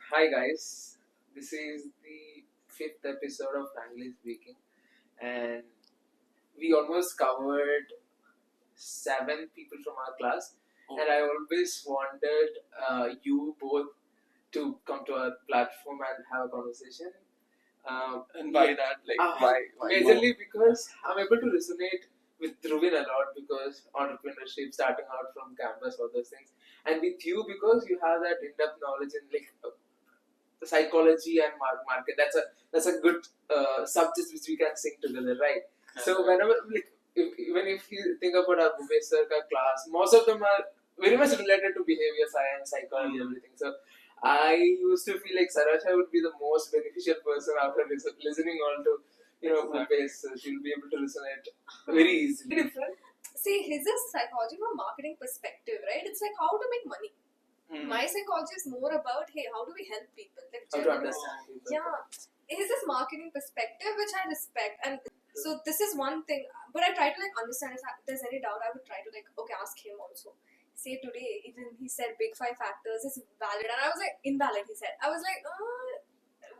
Hi guys, this is the fifth episode of Frankly Speaking, and we almost covered seven people from our class. And I always wanted you both to come to our platform and have a conversation. And why that? Why? Majorly because I'm able to resonate with Dhruvin a lot because entrepreneurship, starting out from campus, all those things, and with you because you have that in-depth knowledge in the psychology and market. That's a good subject which we can sing together, right? So whenever even if you think about our professor class, most of them are very much related to behavior science, psychology, everything. So I used to feel like Sarosha would be the most beneficial person after listening all to Bhupesh. So she'll be able to resonate very easily. Different. See, his is psychology from a marketing perspective, right? It's like how to make money. My psychology is more about, hey, how do we help people? Like, How to understand people. yeah, his is marketing perspective, which I respect, and so this is one thing. But I try to understand if there's any doubt. I would try to okay, ask him also. Say today, even he said big five factors is valid, and I was like invalid. He said, I was like,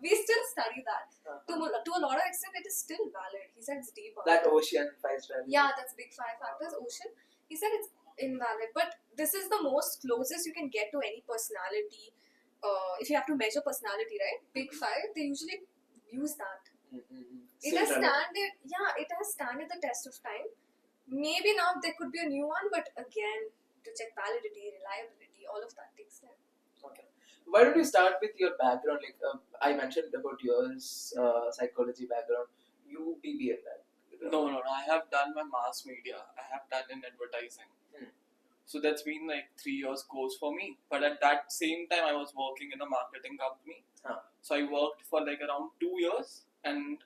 we still study that. To a lot of extent, it is still valid. He said it's deep. That ocean five strategy. Yeah, that's big five factors. Ocean. He said it's invalid, but this is the most closest you can get to any personality. If you have to measure personality, right? Big five, they usually use that. It has standed. Yeah, it has standed the test of time. Maybe now there could be a new one, but again, to check validity, reliability, all of that takes time. Okay. Why don't we start with your background? I mentioned about yours psychology background. You BBA background. No. I have done my mass media. I have done in advertising. So that's been 3 years course for me. But at that same time, I was working in a marketing company. So I worked for around 2 years, and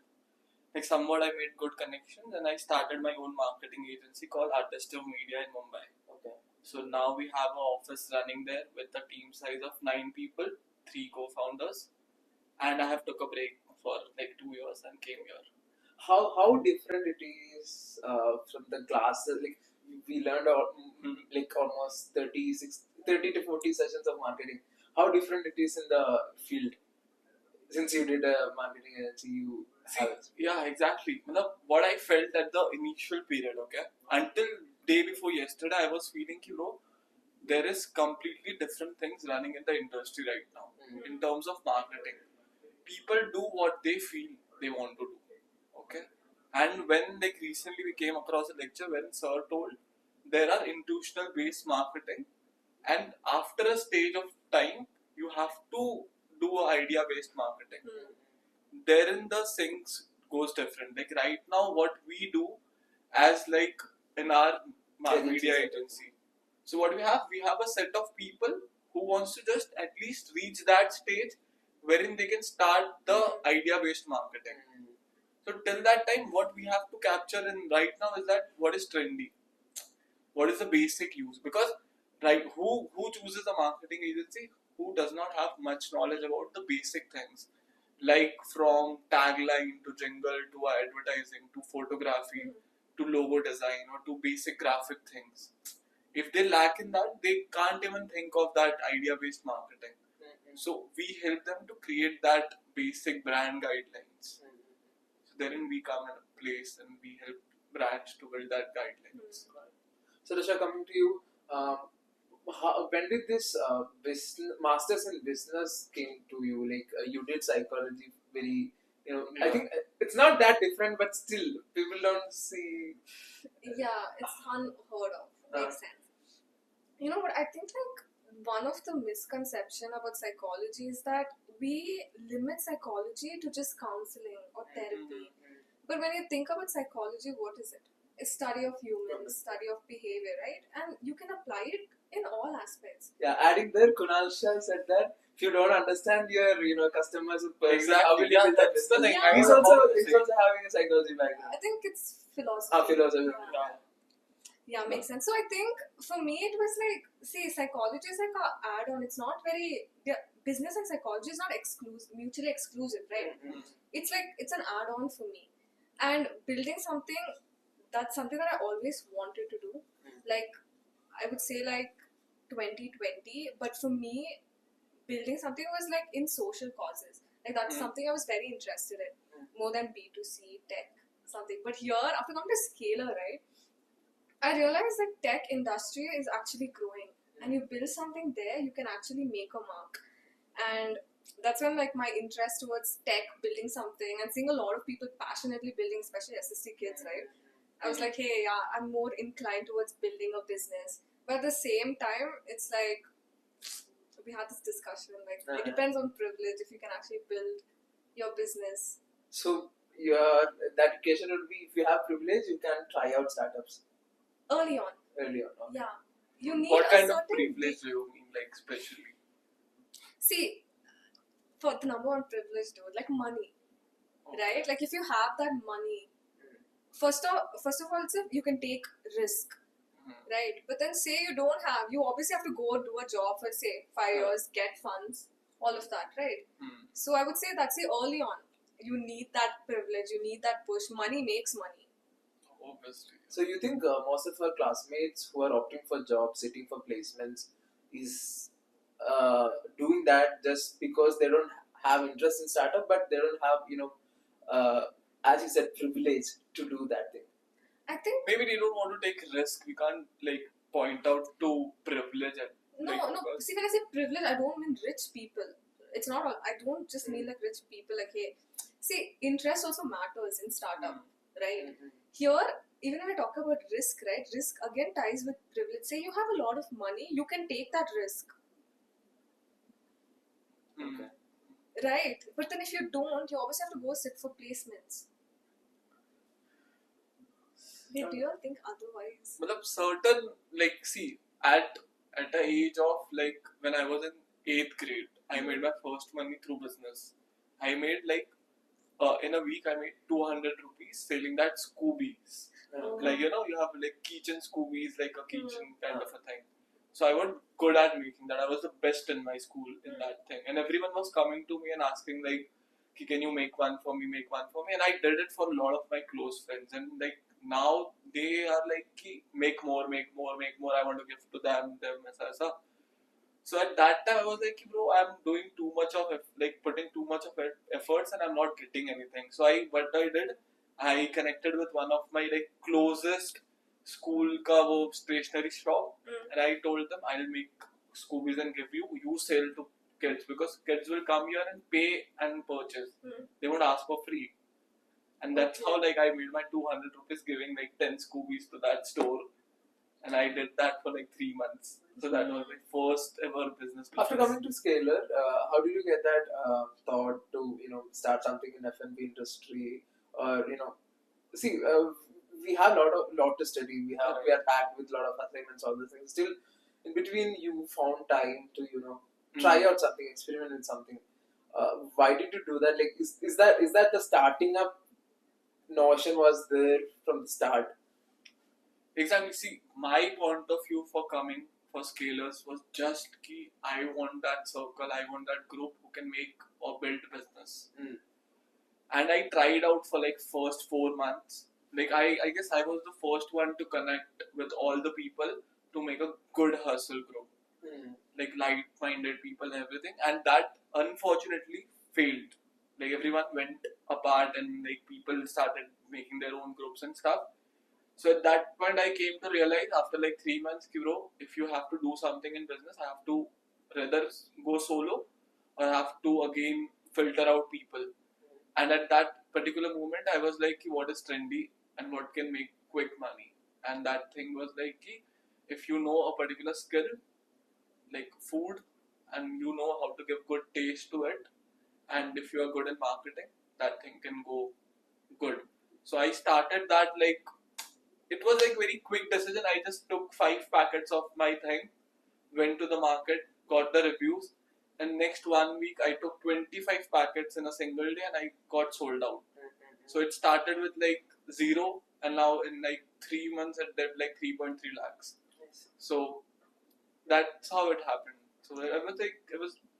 somewhat I made good connections, and I started my own marketing agency called Artistive Media in Mumbai. Okay. So now we have an office running there with a team size of 9 people, 3 co-founders, and I have took a break for 2 years and came here. How different it is from the classes? We learned almost 30 to 40 sessions of marketing. How different it is in the field? Since you did a marketing agency, you yeah, exactly. What I felt at the initial period, okay, until day before yesterday, I was feeling, there is completely different things running in the industry right now in terms of marketing. People do what they feel they want to do, okay. And when recently we came across a lecture when Sir told there are intuitional based marketing, and after a stage of time you have to do idea based marketing. Therein the things goes different. Right now what we do as in our media agency. So what we have a set of people who wants to just at least reach that stage wherein they can start the idea based marketing. So till that time, what we have to capture in right now is that what is trendy, what is the basic use. Because who chooses a marketing agency who does not have much knowledge about the basic things, from tagline to jingle to advertising to photography to logo design or to basic graphic things. If they lack in that, they can't even think of that idea based marketing. So we help them to create that basic brand guidelines. So therein we come in a place and we help brands to build that guidelines. So Rasha, coming to you, when did this masters in business came to you? You did psychology, very I think it's not that different, but still people don't see. Yeah, it's unheard of. Makes sense. You know what? I think one of the misconception about psychology is that we limit psychology to just counseling or therapy. But when you think about psychology, what is it? It's study of humans, study of behavior, right? And you can apply it in all aspects. Yeah, adding there, Kunal Shah said that if you don't understand your customers, how will you build that business? The thing. Yeah. He's also having a psychology background. I think it's philosophy. Philosophy. Yeah, makes sense. So I think for me it was psychology is like an add-on. It's not very business and psychology is not mutually exclusive, right? It's an add-on for me, and building something that's something that I always wanted to do. I would say 2020, but for me, building something was like in social causes. Like that's something I was very interested in, more than B2C tech something. But here, after coming to Scaler, right, I realized that tech industry is actually growing, and you build something there, you can actually make a mark. And that's when like my interest towards tech, building something, and seeing a lot of people passionately building, especially SSC kids, right? I was like, hey, yeah, I'm more inclined towards building a business. But at the same time, it's like we had this discussion. Like it depends on privilege if you can actually build your business. So that occasion would be if you have privilege, you can try out startups Early on. early on. Okay. Yeah. You need What a kind of certain privilege do you mean, like, especially? See, for the number one privilege, dude, like money, right? Like if you have that money, first of all, you can take risk, right? But then say you don't have, you obviously have to go do a job for say 5 years, get funds, all of that, right? So I would say that's early on. You need that privilege, you need that push. Money makes money. Obviously. So you think most of our classmates who are opting for jobs, sitting for placements, is doing that just because they don't have interest in startup, but they don't have as you said, privilege to do that thing. I think maybe they don't want to take risk. We can't like point out to privilege. No. See, when I say privilege, I don't mean rich people. It's not. I don't just mean like rich people. Like, hey, see, interest also matters in startup, right? Here, even when I talk about risk, right? Risk again ties with privilege. Say you have a lot of money, you can take that risk, Okay. right? But then if you don't, you always have to go sit for placements. Wait, do you all think otherwise? Matlab, certain, like, see, at the age of, like, when I was in 8th grade, I made my first money through business. I made, like, in a week, I made 200 rupees selling that Scoobies. Like, you know, you have, like, keychain Scoobies, like a keychain kind of a thing. So I was good at making that. I was the best in my school in that thing. And everyone was coming to me and asking, like, can you make one for me, And I did it for a lot of my close friends. And, like, now they are like, make more, I want to give to them, aisa. So at that time I was like, bro, I'm doing too much of putting too much of efforts and I'm not getting anything. So what I did, I connected with one of my like closest school ka wo stationery shop, and I told them I'll make Scoobies and give you sell to kids, because kids will come here and pay and purchase. They won't ask for free. And that's how like I made my 200 rupees giving like 10 Scoobies to that store. And I did that for like 3 months. So that was my first ever business. After coming to Scaler, how did you get that thought to start something in F&B industry, or see we have lot to study. We are packed with a lot of assignments, all these things. Still, in between, you found time to try out something, experiment with something. Why did you do that? Like, is that the starting up notion was there from the start? Exactly. See, my point of view for coming for Scalers was just I want that circle, I want that group who can make or build business. And I tried out for like first 4 months. Like I guess I was the first one to connect with all the people to make a good hustle group. Like like-minded people and everything. And that unfortunately failed. Like everyone went apart and like people started making their own groups and stuff. So at that point, I came to realize after like 3 months, bro, if you have to do something in business, I have to rather go solo or I have to again filter out people. And at that particular moment, I was like, what is trendy and what can make quick money? And that thing was like, if you know a particular skill, like food, and you know how to give good taste to it, and if you are good in marketing, that thing can go good. So I started that like, it was like very quick decision. I just took 5 packets of my thing, went to the market, got the reviews, and next 1 week I took 25 packets in a single day and I got sold out. So it started with like 0, and now in like 3 months it did like 3.3 lakhs. So that's how it happened. So I was like,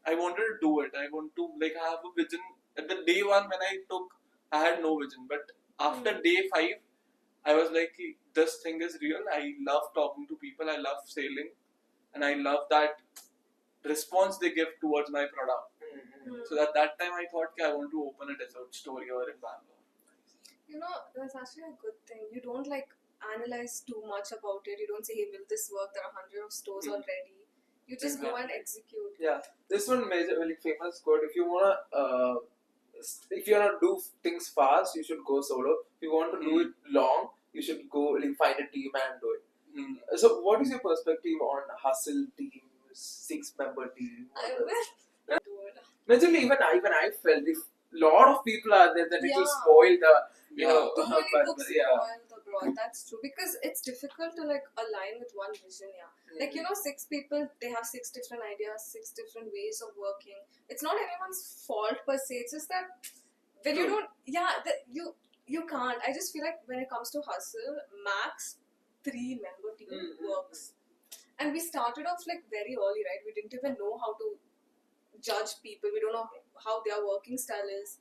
I wanted to do it. I want to like have a vision. At the day 1 when I had no vision, but after day 5, I was like, this thing is real. I love talking to people. I love sailing. And I love that response they give towards my product. Mm-hmm. So at that time I thought I want to open a dessert store here in Bangalore. You know, that's actually a good thing. You don't like analyze too much about it. You don't say, hey, will this work? There are 100 of stores already. You just go and execute. Yeah, this one major, like famous quote. If you wanna do things fast, you should go solo. If you want to do it long, you should go like find a team and do it. So, what is your perspective on hustle teams, 6-member team? I will do it. Majorly, even I felt if lot of people are there, then it will Yeah. spoil the Too many books yeah. spoil the broad. That's true, because it's difficult to like align with one vision. Yeah, like 6 people, they have 6 different ideas, 6 different ways of working. It's not anyone's fault per se. It's just that when you don't, you can't. I just feel like when it comes to hustle, max 3-member team works. And we started off like very early, right? We didn't even know how to judge people. We don't know how their working style is.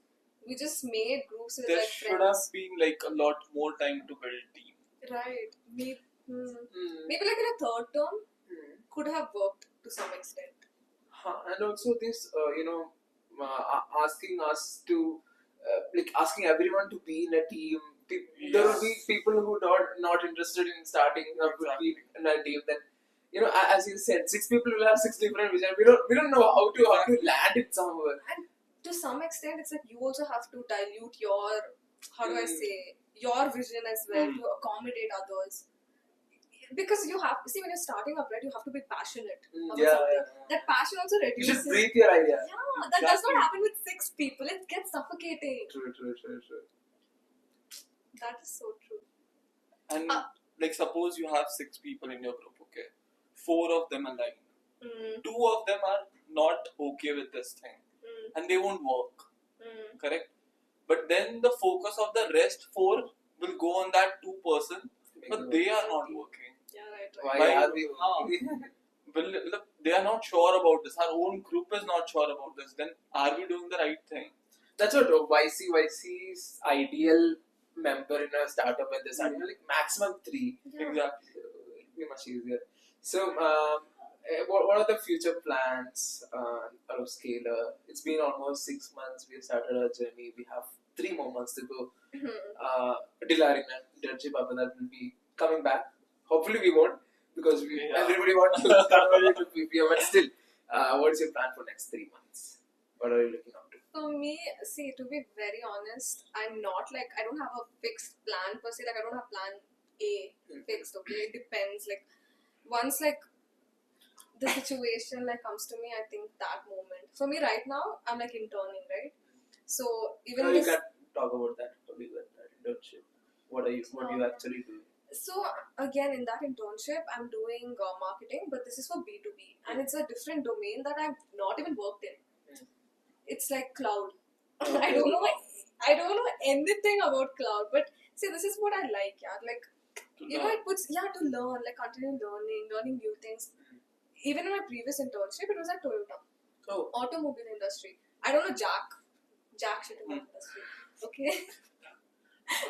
We just made groups with There like should friends. have been like a lot more time to build team. Right. Maybe like in a third term could have worked to some extent. And also this, asking us to, asking everyone to be in a team. There will be people who are not interested in starting or will be in a team. Then, as you said, 6 people will have 6 different visions. We don't know how to land it somewhere. And to some extent, it's like you also have to dilute your, how do I say, your vision as well to accommodate others. Because you have, see, when you're starting up, right, you have to be passionate about something. That passion also You reduces. should breathe your idea. Yeah, that does not happen with 6 people. It gets suffocating. True. That is so true. And like suppose you have 6 people in your group, okay? 4 of them align. 2 of them are not okay with this thing. And they won't work. Correct? But then the focus of the rest 4 will go on that 2 person, but they are not working. Yeah, right. Why are we? Well, they are not sure about this. Our own group is not sure about this. Then are we doing the right thing? That's what YC's ideal member in a startup when they're starting, like maximum 3. Yeah. Exactly. It'll be much easier. So, what are the future plans of SCALER? It's been almost 6 months. We have started our journey. We have 3 more months to go. Till our internship, after that will be coming back. Hopefully, we won't because everybody wants to convert it to PPO. But still, what's your plan for next 3 months? What are you looking up to? For me, see, to be very honest, I'm not like, I don't have a fixed plan per se. Like, I don't have plan A fixed, okay? It depends. Like, once, like, the situation, like, comes to me, I think that moment. For me, right now, I'm, like, interning, right? So, even You this... can talk about that internship. What do you actually do? So, again, in that internship, I'm doing marketing, but this is for B2B. And it's a different domain that I've not even worked in. It's like cloud. I don't know anything about cloud, but see, this is what I like, yeah. Like, it puts, to learn, like continue learning new things. Even in my previous internship, it was at Toyota. Automobile industry. I don't know jack shit about industry. Okay.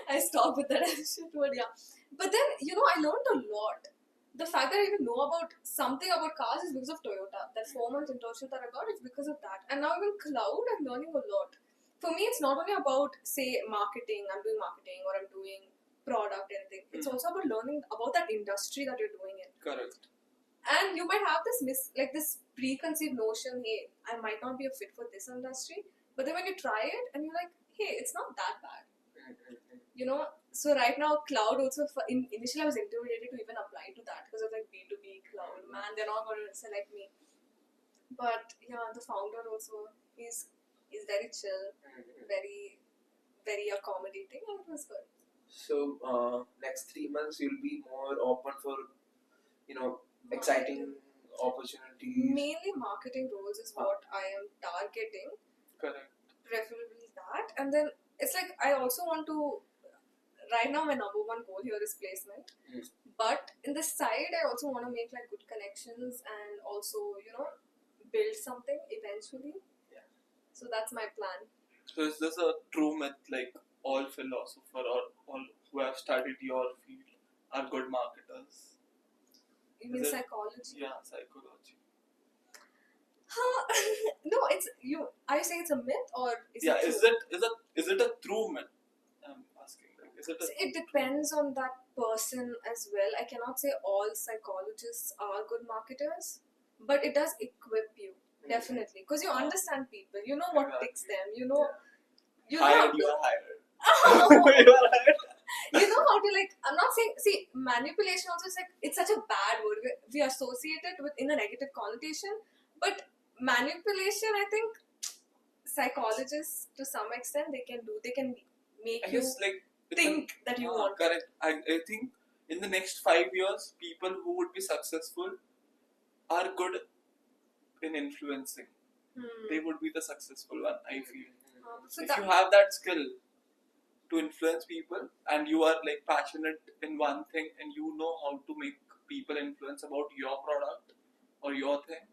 I stopped with that shit word, yeah. But then, I learned a lot. The fact that I even know about something about cars is because of Toyota. That 4-month internship that I got is because of that. And now even cloud, I'm learning a lot. For me, it's not only about, say, marketing. I'm doing marketing or I'm doing product and thing. It's also about learning about that industry that you're doing in. Correct. And you might have this preconceived notion, hey, I might not be a fit for this industry. But then when you try it and you're like, hey, it's not that bad. So right now, cloud also, initially I was intimidated to even apply to that because of like B2B cloud. Man, they're not going to select me. But yeah, the founder also, he's very chill, very, very accommodating, and it was good. So, next 3 months you'll be more open for, exciting opportunities. Mainly marketing roles is what I am targeting. Correct. Preferably that. And then it's like I also want to... Right now, my number 1 goal here is placement. But in the side, I also want to make like good connections and also, build something eventually. Yeah. So that's my plan. So is this a true myth, like all philosophers or all who have studied your field are good marketers? You mean psychology? Yeah, psychology. No, it's you. Are you saying it's a myth or is Yeah, it true? is it a true myth? I'm asking. Like, is it a So it depends on that person as well. I cannot say all psychologists are good marketers, but it does equip you definitely because you understand people. You know what ticks them. You know. You know how hired? to, You are hired. You are hired. you know how to like. I'm not saying. See, manipulation also is like it's such a bad word. We associate it with in a negative connotation, but manipulation, I think, psychologists to some extent they can do. They can make I you guess like think that you want. correct. I think in the next 5 years, people who would be successful are good in influencing. They would be the successful one. I feel So if that, you have that skill to influence people and you are like passionate in one thing and you know how to make people influence about your product or your thing,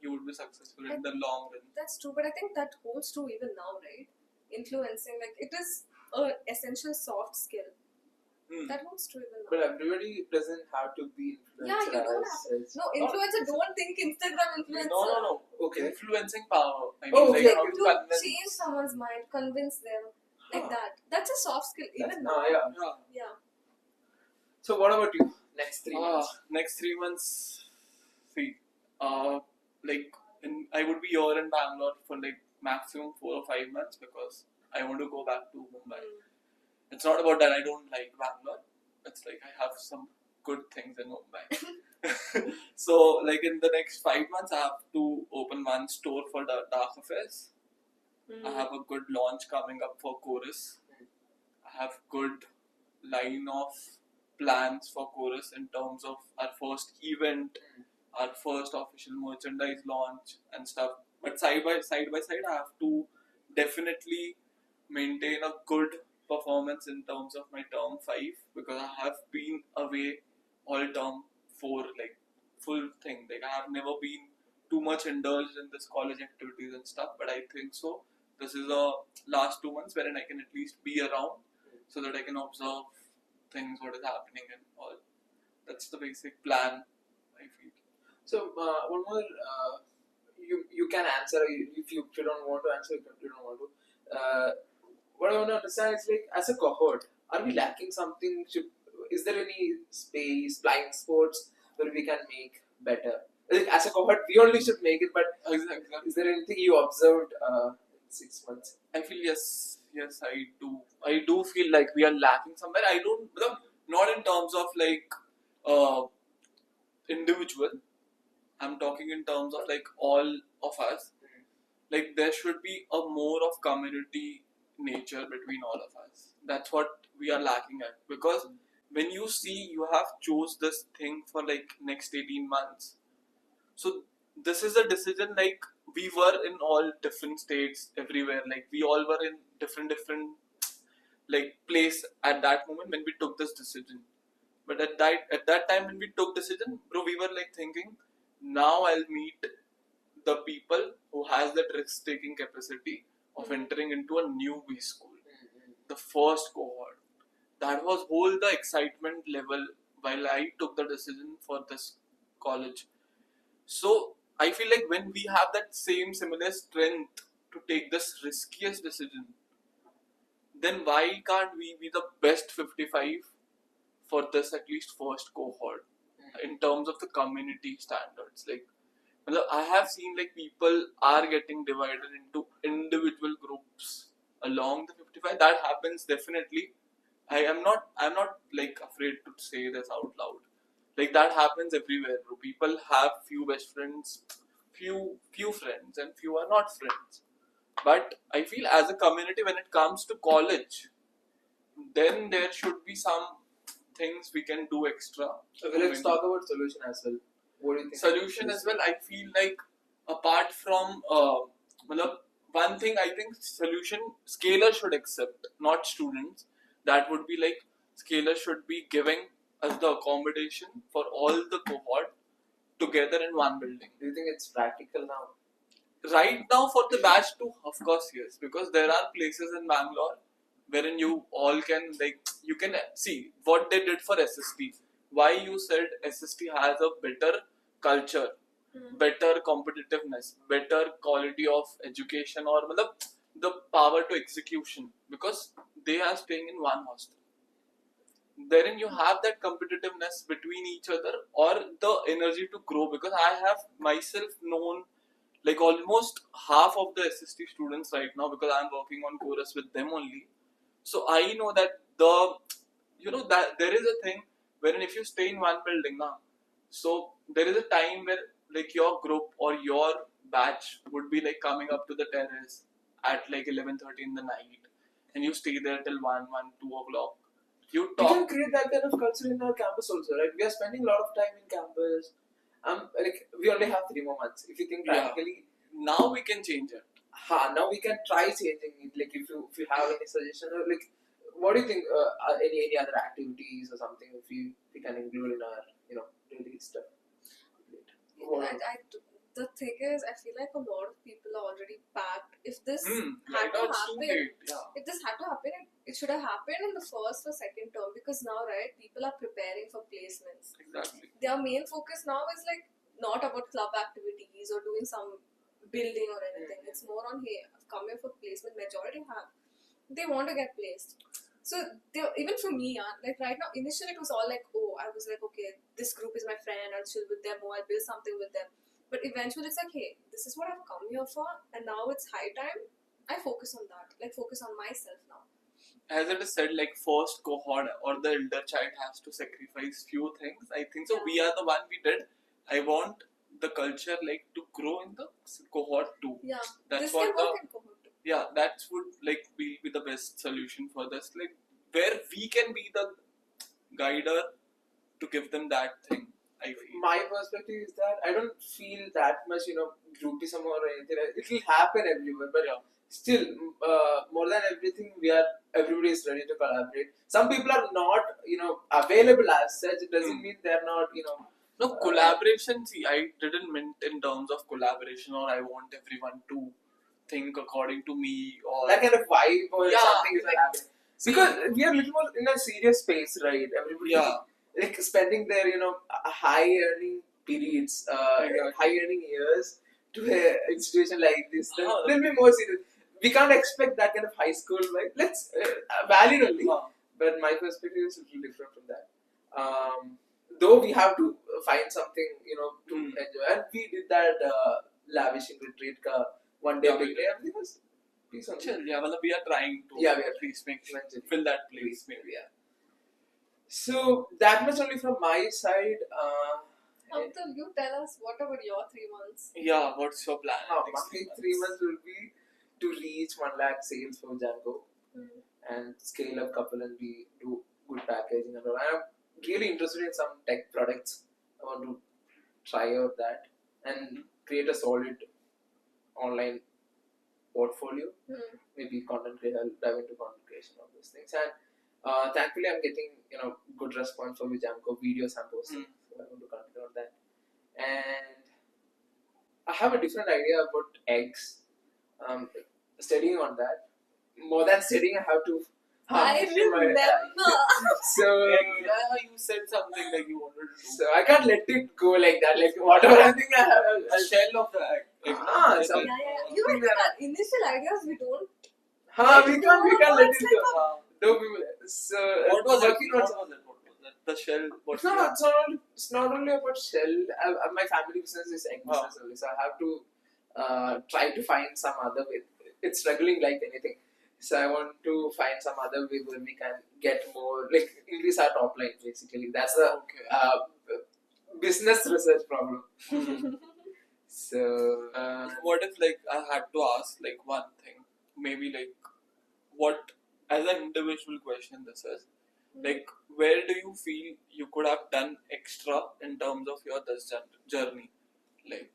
you would be successful in the long run. that's true, but I think that holds true even now, right? Influencing, like it is a essential soft skill. That holds true even now. But everybody doesn't have to be influencer. Yeah, you don't have. No, influencer. Don't think Instagram influencer. No. Okay. Influencing power. I mean, Oh, like okay. how To to convince. change someone's mind, convince them, like that. That's a soft skill even now. Yeah. So what about you? Next 3 months. Next 3 months, see, like I would be here in Bangalore for like maximum 4 or 5 months because I want to go back to Mumbai. It's not about that I don't like Bangalore. It's like I have some good things in Mumbai. So like in the next 5 months, I have to open one store for the Dark Affairs. I have a good launch coming up for Chorus. I have good line of plans for Chorus in terms of our first event, our first official merchandise launch and stuff. But side by side, I have to definitely maintain a good performance in terms of my term 5 because I have been away all term 4, like full thing. Like I have never been too much indulged in this college activities and stuff, but I think so. This is the last 2 months wherein I can at least be around so that I can observe things, what is happening and all. That's the basic plan, I feel. So one more, you can answer if you don't want to answer. If you don't want to. What I want to understand is like as a cohort, are we lacking something? Is there any space, blind spots where we can make better? Like, as a cohort, we only should make it. But Exactly. is there anything you observed in 6 months? I feel yes, I do. I do feel like we are lacking somewhere. I don't, not in terms of like individual. I'm talking in terms of like all of us. Like there should be a more of community nature between all of us. That's what we are lacking at because when you see you have chose this thing for like next 18 months. So this is a decision like we were in all different states everywhere. Like we all were in different like place at that moment when we took this decision. But at that time when we took decision, bro, we were like thinking, now I'll meet the people who has that risk taking capacity of entering into a new B school. The first cohort. That was whole the excitement level while I took the decision for this college. So I feel like when we have that same similar strength to take this riskiest decision, then why can't we be the best 55 for this at least first cohort in terms of the community standards? Like I have seen like people are getting divided into individual groups along the 55. That happens definitely. I'm not like afraid to say this out loud. Like that happens everywhere, bro. People have few best friends, few friends, and few are not friends. But I feel as a community, when it comes to college, then there should be some things we can do extra. Okay, let's talk about solution as well. What do you think? Solution as well, I feel like apart from one thing I think solution SCALER should accept, not students. That would be like SCALER should be giving us the accommodation for all the cohort together in one building. Do you think it's practical now? Right now for the batch 2, of course yes, because there are places in Bangalore wherein you all can like you can see what they did for SST. Why you said SST has a better culture better competitiveness, better quality of education, or matlab, the power to execution, because they are staying in one hostel. Therein you have that competitiveness between each other, or the energy to grow, because I have myself known like almost half of the SST students right now, because I'm working on chorus with them only. So I know that that there is a thing wherein if you stay in one building now, so there is a time where like your group or your batch would be like coming up to the terrace at like 11:30 in the night, and you stay there till 2 o'clock. You We talk. can create that kind of culture in our campus also, right? We are spending a lot of time in campus. Like we only have 3 more months. If you think Yeah. practically, Now we can change it. now we can try changing it. Like if you have any suggestion, or like what do you think? Any other activities or something if we can include in our daily stuff. The thing is, I feel like a lot of people are already packed. If this Right had now to it's too happen, late. Yeah. if this had to happen, it should have happened in the first or second term, because now, right, people are preparing for placements. Exactly. Their main focus now is like not about club activities or doing some building or anything. It's more on, hey, I've come here for placement. Majority they want to get placed. So even for me, like right now, initially it was all like, oh, I was like, okay, this group is my friend, I'll chill with them, or I'll build something with them. But eventually it's like, hey, this is what I've come here for, and now it's high time I focus on that, like focus on myself now. As it is said, like first cohort or the elder child has to sacrifice few things. I think so. Yeah. We are the one we did. I want the culture like to grow in the cohort 2. Yeah, That's this what can work in cohort too. Yeah, that would like be the best solution for this. Like where we can be the guider to give them that thing. I feel. My perspective is that I don't feel that much, groupism or anything. It will happen everywhere, but still, more than everything, everybody is ready to collaborate. Some people are not, available as such. It doesn't mean they're not, No, collaboration. See, I didn't mean in terms of collaboration, or I want everyone to think according to me, or that kind of vibe or something is like, happening. Because we are a little more in a serious space, right? Everybody like spending their, high earning periods, high earning years to an institution like this. They'll be more serious. We can't expect that kind of high school, like let's valid only. But my perspective is a little different from that. Though we have to find something, to enjoy, and we did that lavishing retreat one day big day. Everything was peace on chill. Yeah, well, we are trying to we are at least fill that place. Maybe. Yeah. So that much only from my side. Abdul, you tell us what about your 3 months? Yeah, what's your plan? My 3 months will be to reach 1 lakh sales for Django and scale up couple and do good packaging and all. I'm really interested in some tech products. I want to try out that and create a solid online portfolio. Maybe content creation. I'll dive into content creation of those things. And thankfully, I'm getting good response from Vijamco videos I'm posting. So I want to continue on that. And I have a different idea about eggs. Studying on that. More than studying, I have to. I remember. So you said something like you wanted to do. So I can't let it go like that. Like whatever I think I have a shell of the egg. You know, initial ideas we don't. We can't let it go. So what was it? The shell. It's not only about shell. My family business is egg business only, so I have to try to find some other way. It's struggling like anything. So I want to find some other way where we can get more, like increase our top line basically. That's the business research problem. So what if like I had to ask like one thing, maybe like what as an individual question this is, like where do you feel you could have done extra in terms of your this journey, like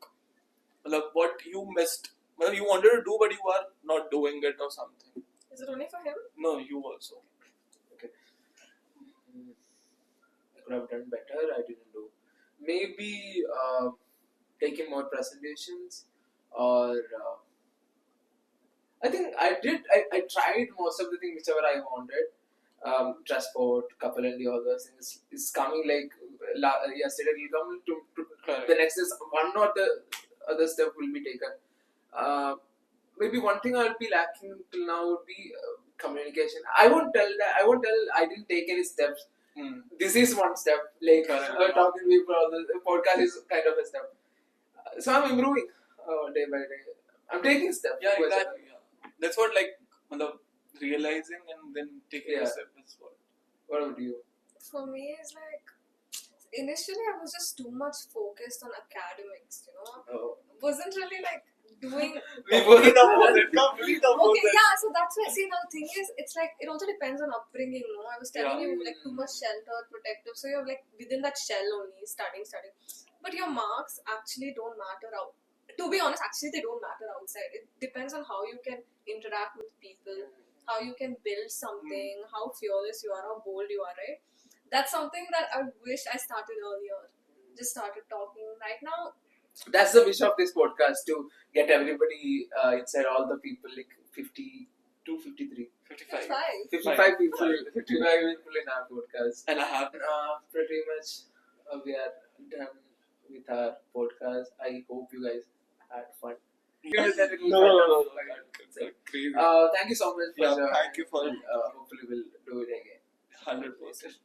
what you missed, well you wanted to do but you are not doing it or something. Is it only for him? No, you also. Okay. I could have done better. I didn't do. Maybe taking more presentations, or I think I did. I tried most of the things whichever I wanted. Transport, couple, and all those things is coming like yesterday will come to Correct. the next is one or the other step will be taken. Maybe one thing I'll be lacking till now would be communication. I won't tell I didn't take any steps. This is one step. Like Correct. talking to people, the podcast is kind of a step. So I'm improving day by day. I'm taking steps. Yeah, exactly. Yeah. That's what like realizing and then taking a Yeah. step is what. What about you? For me, it's like initially I was just too much focused on academics. Oh. Wasn't really like doing. We both Complete Okay, yeah, so that's why. See, now the thing is, it's like it also depends on upbringing. No, I was telling Yeah. you like too much sheltered, protective. So you're like within that shell only, studying. But your marks actually don't matter out. To be honest, actually they don't matter outside. It depends on how you can interact with people, how you can build something, how fearless you are, how bold you are. Right? That's something that I wish I started earlier. Just started talking. Right now, That's the wish of this podcast, to get everybody inside, all the people, like 52, 53. 55. 55. 55 people, 55 people in our podcast. And I have Pretty much we are done with our podcast. I hope you guys had fun. no. Crazy. Thank you so much for Yeah, joining. thank you for Hopefully we'll do it again. 100%.